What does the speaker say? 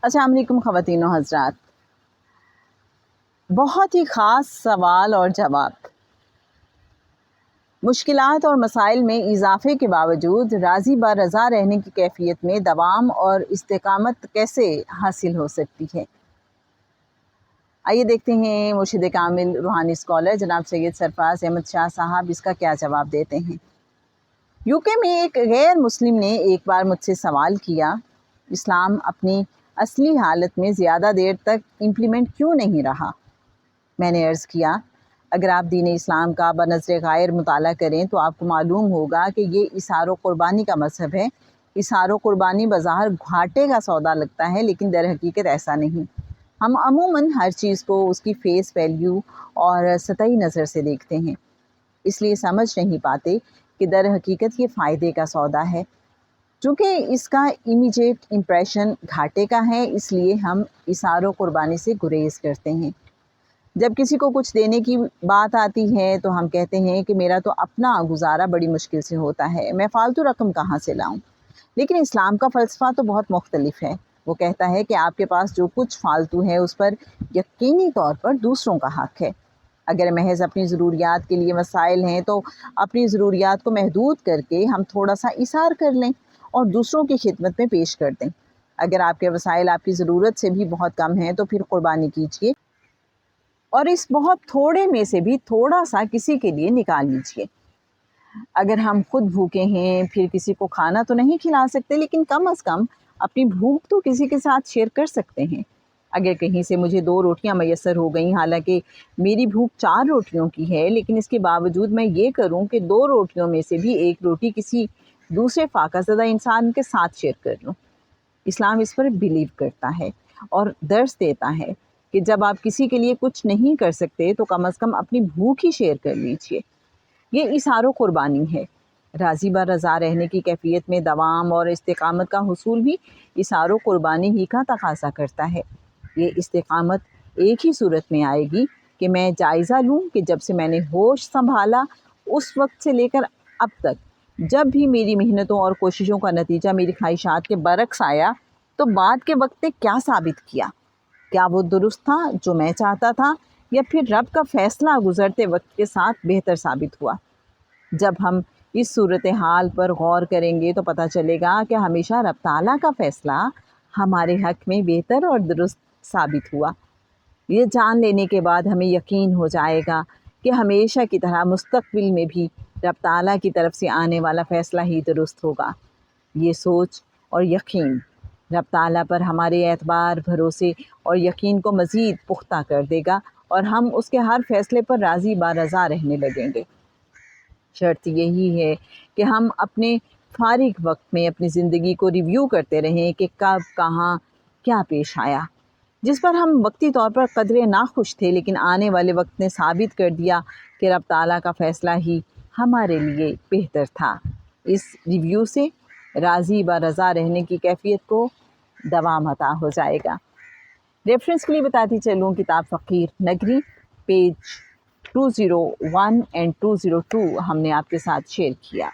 السلام علیکم خواتین و حضرات، بہت ہی خاص سوال اور جواب۔ مشکلات اور مسائل میں اضافے کے باوجود راضی با رضا رہنے کی کیفیت میں دوام اور استقامت کیسے حاصل ہو سکتی ہے؟ آئیے دیکھتے ہیں مرشد کامل روحانی اسکالر جناب سید سرفراز احمد شاہ صاحب اس کا کیا جواب دیتے ہیں۔ UK میں ایک غیر مسلم نے ایک بار مجھ سے سوال کیا، اسلام اپنی اصلی حالت میں زیادہ دیر تک امپلیمنٹ کیوں نہیں رہا؟ میں نے عرض کیا، اگر آپ دین اسلام کا بنظر غائر مطالعہ کریں تو آپ کو معلوم ہوگا کہ یہ اثار و قربانی کا مذہب ہے۔ اثار و قربانی بظاہر گھاٹے کا سودا لگتا ہے، لیکن در حقیقت ایسا نہیں۔ ہم عموماً ہر چیز کو اس کی فیس ویلیو اور سطحی نظر سے دیکھتے ہیں، اس لیے سمجھ نہیں پاتے کہ در حقیقت یہ فائدے کا سودا ہے۔ چونکہ اس کا امیجیٹ امپریشن گھاٹے کا ہے، اس لیے ہم اثار و قربانی سے گریز کرتے ہیں۔ جب کسی کو کچھ دینے کی بات آتی ہے تو ہم کہتے ہیں کہ میرا تو اپنا گزارا بڑی مشکل سے ہوتا ہے، میں فالتو رقم کہاں سے لاؤں؟ لیکن اسلام کا فلسفہ تو بہت مختلف ہے۔ وہ کہتا ہے کہ آپ کے پاس جو کچھ فالتو ہے اس پر یقینی طور پر دوسروں کا حق ہے۔ اگر محض اپنی ضروریات کے لیے وسائل ہیں تو اپنی ضروریات کو محدود کر کے ہم تھوڑا سا اثار کر لیں اور دوسروں کی خدمت میں پیش کر دیں۔ اگر آپ کے وسائل آپ کی ضرورت سے بھی بہت کم ہیں تو پھر قربانی کیجیے اور اس بہت تھوڑے میں سے بھی تھوڑا سا کسی کے لیے نکال لیجیے۔ اگر ہم خود بھوکے ہیں پھر کسی کو کھانا تو نہیں کھلا سکتے، لیکن کم از کم اپنی بھوک تو کسی کے ساتھ شیئر کر سکتے ہیں۔ اگر کہیں سے مجھے 2 روٹیاں میسر ہو گئیں، حالانکہ میری بھوک 4 روٹیوں کی ہے، لیکن اس کے باوجود میں یہ کروں کہ 2 روٹیوں میں سے بھی 1 روٹی کسی دوسرے فاقہ زدہ انسان کے ساتھ شیئر کر لوں۔ اسلام اس پر بلیو کرتا ہے اور درس دیتا ہے کہ جب آپ کسی کے لیے کچھ نہیں کر سکتے تو کم از کم اپنی بھوک ہی شیئر کر لیجیے۔ یہ اثار و قربانی ہے۔ راضی با رضا رہنے کی کیفیت میں دوام اور استقامت کا حصول بھی اثار و قربانی ہی کا تقاضا کرتا ہے۔ یہ استقامت ایک ہی صورت میں آئے گی کہ میں جائزہ لوں کہ جب سے میں نے ہوش سنبھالا اس وقت سے لے کر اب تک جب بھی میری محنتوں اور کوششوں کا نتیجہ میری خواہشات کے برعکس آیا تو بعد کے وقت نے کیا ثابت کیا؟ کیا وہ درست تھا جو میں چاہتا تھا، یا پھر رب کا فیصلہ گزرتے وقت کے ساتھ بہتر ثابت ہوا؟ جب ہم اس صورتحال پر غور کریں گے تو پتہ چلے گا کہ ہمیشہ رب تعالیٰ کا فیصلہ ہمارے حق میں بہتر اور درست ثابت ہوا۔ یہ جان لینے کے بعد ہمیں یقین ہو جائے گا کہ ہمیشہ کی طرح مستقبل میں بھی رب تعالیٰ کی طرف سے آنے والا فیصلہ ہی درست ہوگا۔ یہ سوچ اور یقین رب تعالیٰ پر ہمارے اعتبار، بھروسے اور یقین کو مزید پختہ کر دے گا اور ہم اس کے ہر فیصلے پر راضی با رضا رہنے لگیں گے۔ شرط یہی ہے کہ ہم اپنے فارغ وقت میں اپنی زندگی کو ریویو کرتے رہیں کہ کب کہاں کیا پیش آیا، جس پر ہم وقتی طور پر قدرے ناخوش تھے، لیکن آنے والے وقت نے ثابت کر دیا کہ رب تعالیٰ کا فیصلہ ہی ہمارے لیے بہتر تھا۔ اس ریویو سے راضی با رضا رہنے کی کیفیت کو دوام عطا ہو جائے گا۔ ریفرنس کے لیے بتاتی چلوں کتاب فقیر نگری، پیج 201 اور 202 ہم نے آپ کے ساتھ شیئر کیا۔